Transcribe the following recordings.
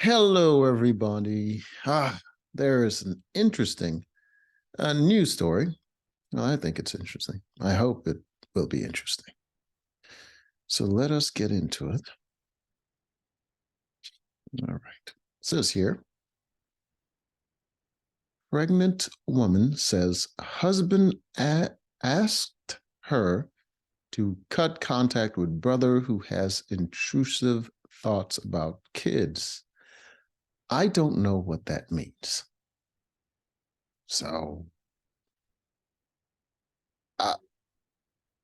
Hello, everybody. There is an interesting news story. Well, I think it's interesting. I hope it will be interesting. So let us get into it. All right. It says here, pregnant woman says husband asked her to cut contact with brother who has intrusive thoughts about kids. I don't know what that means. So, uh,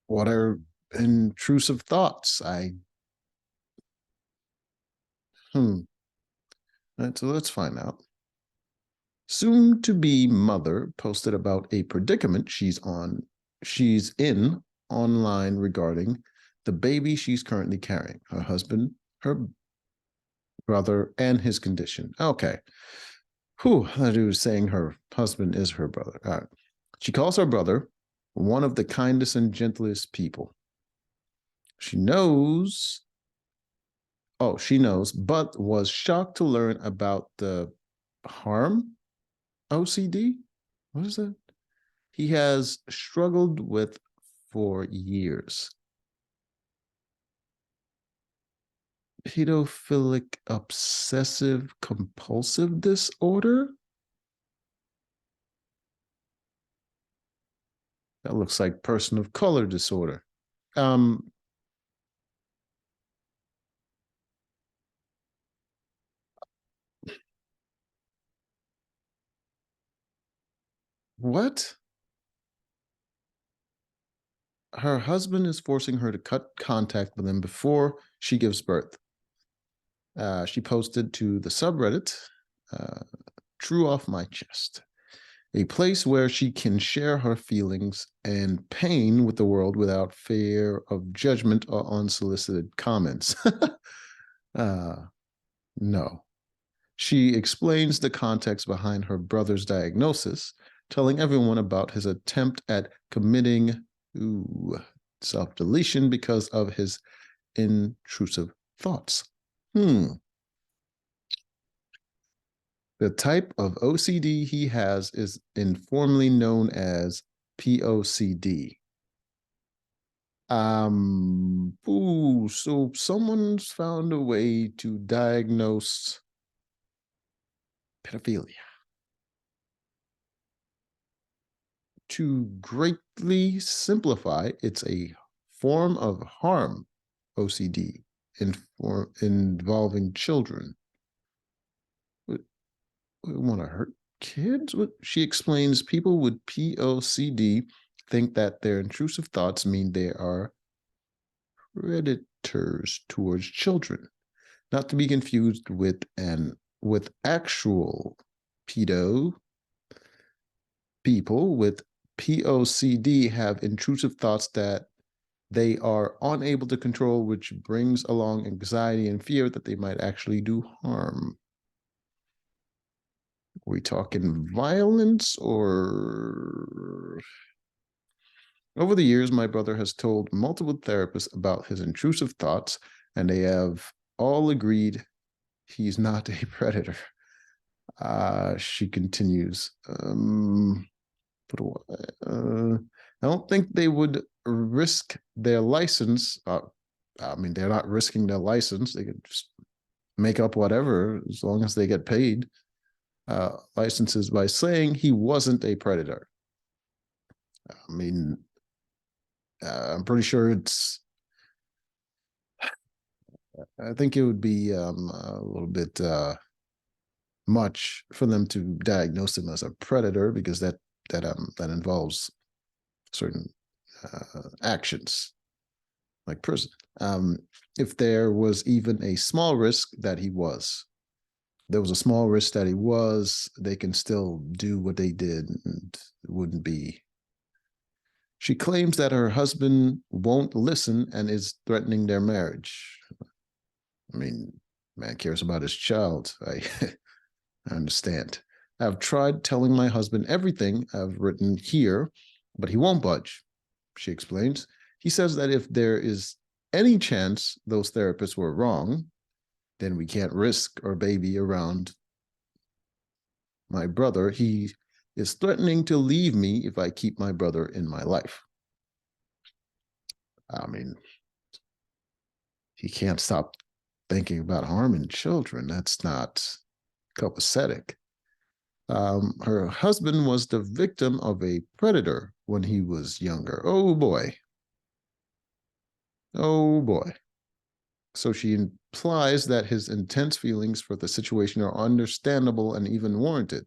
what are intrusive thoughts? Hmm. Right, so let's find out. Soon to be mother posted about a predicament she's in online regarding the baby she's currently carrying, her husband, her brother, and his condition. Okay. Whew, that was saying her husband is her brother. All right. She calls her brother one of the kindest and gentlest people. She knows she knows, but was shocked to learn about the harm OCD. What is that? He has struggled with for years. Pedophilic obsessive compulsive disorder? That looks like person of color disorder. Um, what? Her husband is forcing her to cut contact with him before she gives birth. She posted to the subreddit, uh, True Off My Chest, a place where she can share her feelings and pain with the world without fear of judgment or unsolicited comments. uh, no. She explains the context behind her brother's diagnosis, telling everyone about his attempt at committing self deletion because of his intrusive thoughts. The type of OCD he has is informally known as POCD. So someone's found a way to diagnose pedophilia. To greatly simplify, it's a form of harm OCD involving children. We want to hurt kids? She explains people with POCD think that their intrusive thoughts mean they are predators towards children, not to be confused with actual pedo. People with POCD have intrusive thoughts that they are unable to control, which brings along anxiety and fear that they might actually do harm. Are we talking violence or? Over the years, my brother has told multiple therapists about his intrusive thoughts, and they have all agreed he's not a predator. She continues. I don't think they would risk their license. They're not risking their license. They could just make up whatever as long as they get paid licenses by saying he wasn't a predator. I mean, I'm pretty sure it's. I think it would be a little bit much for them to diagnose him as a predator because that involves certain actions like prison. If there was even a small risk that there was a small risk that he was, they can still do what they did and it wouldn't be. She claims that her husband won't listen and is threatening their marriage. I mean, man cares about his child. I understand. I've tried telling my husband everything I've written here, but he won't budge, she explains. He says that if there is any chance those therapists were wrong, then we can't risk our baby around my brother. He is threatening to leave me if I keep my brother in my life. I mean, he can't stop thinking about harming children. That's not copacetic. Her husband was the victim of a predator when he was younger. Oh boy. Oh boy. So she implies that his intense feelings for the situation are understandable and even warranted.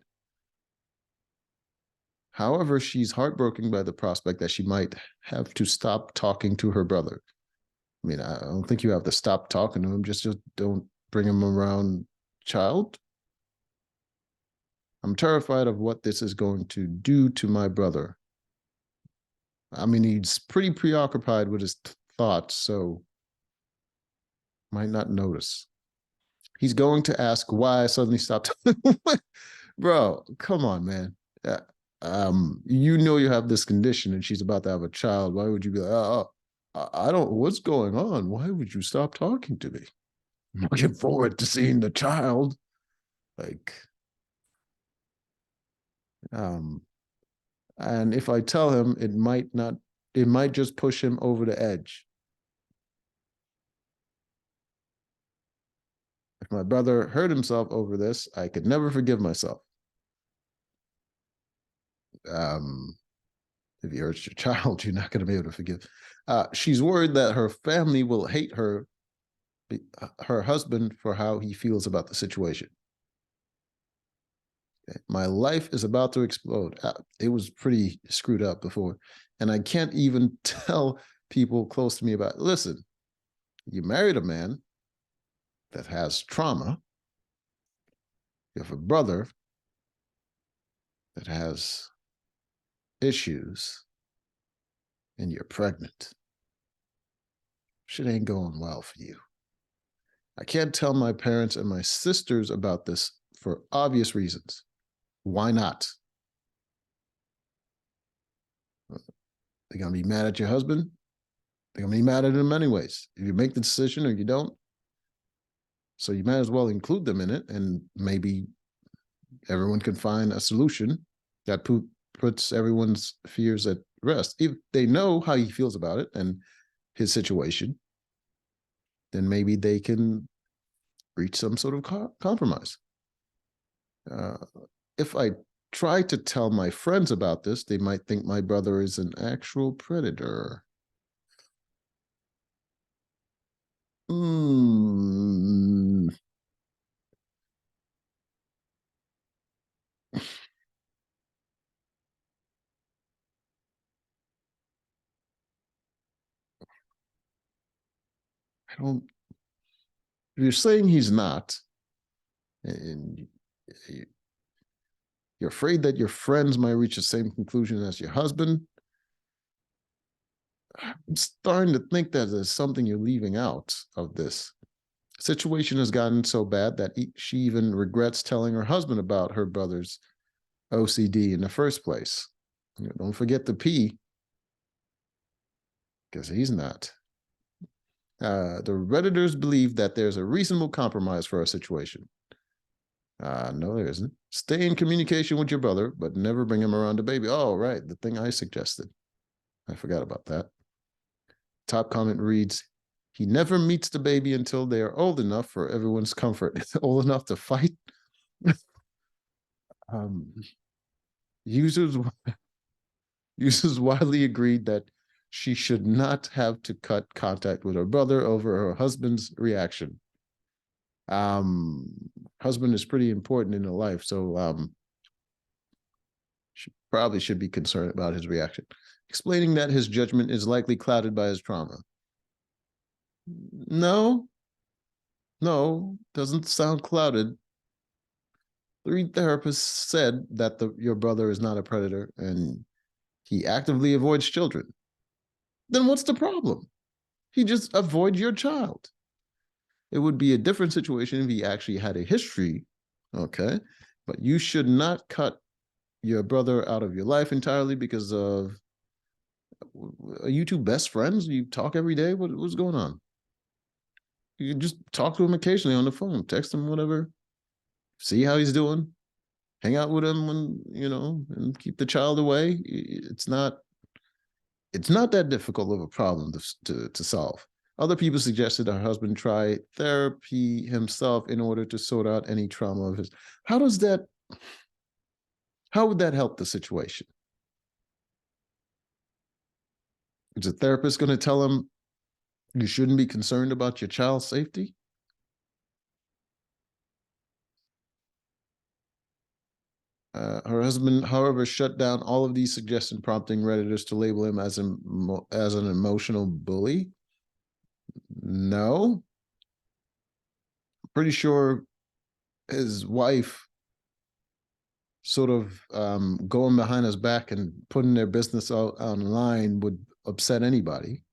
However, she's heartbroken by the prospect that she might have to stop talking to her brother. I mean, I don't think you have to stop talking to him. Just don't bring him around child. I'm terrified of what this is going to do to my brother. I mean, he's pretty preoccupied with his thoughts, so might not notice. He's going to ask why I suddenly stopped. Bro, come on, man. You know you have this condition and she's about to have a child. Why would you be like, I don't, what's going on? Why would you stop talking to me? I'm looking forward to seeing the child. Like, and if I tell him, it might just push him over the edge. If my brother hurt himself over this, I could never forgive myself. If you hurt your child, you're not going to be able to forgive. She's worried that her family will hate her husband for how he feels about the situation. Okay. My life is about to explode. It was pretty screwed up before. And I can't even tell people close to me about it. Listen, you married a man that has trauma. You have a brother that has issues, and you're pregnant. Shit ain't going well for you. I can't tell my parents and my sisters about this for obvious reasons. Why not? They're going to be mad at your husband. They're going to be mad at him anyways. If you make the decision or you don't. So you might as well include them in it, and maybe everyone can find a solution that puts everyone's fears at rest. If they know how he feels about it and his situation, then maybe they can reach some sort of compromise. If I try to tell my friends about this, they might think my brother is an actual predator. I don't. If you're saying he's not, and you're afraid that your friends might reach the same conclusion as your husband, I'm starting to think that there's something you're leaving out of this. The situation has gotten so bad that she even regrets telling her husband about her brother's OCD in the first place. Don't forget the P, because he's not. The Redditors believe that there's a reasonable compromise for our situation. No, there isn't. Stay in communication with your brother, but never bring him around the baby. Oh, right, the thing I suggested. I forgot about that. Top comment reads, he never meets the baby until they are old enough for everyone's comfort. Old enough to fight. Users widely agreed that she should not have to cut contact with her brother over her husband's reaction. Husband is pretty important in her life, so she probably should be concerned about his reaction, explaining that his judgment is likely clouded by his trauma. No, doesn't sound clouded. 3 therapists said that your brother is not a predator and he actively avoids children. Then what's the problem? He just avoids your child. It would be a different situation if he actually had a history, okay? But you should not cut your brother out of your life entirely because of, are you two best friends? You talk every day? What's going on? You just talk to him occasionally on the phone, text him, whatever, see how he's doing, hang out with him when, and keep the child away. It's not that difficult of a problem to solve. Other people suggested her husband try therapy himself in order to sort out any trauma of his. How does that, how would that help the situation? Is a therapist going to tell him you shouldn't be concerned about your child's safety? Her husband, however, shut down all of these suggestions, prompting Redditors to label him as an emotional bully. No, pretty sure his wife sort of going behind his back and putting their business out online would upset anybody.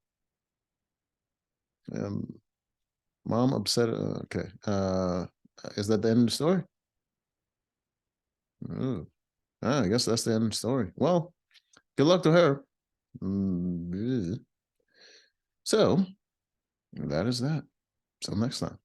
Mom upset. Okay. Is that the end of the story? Oh, I guess that's the end of the story. Well, good luck to her. So that is that. Till next time.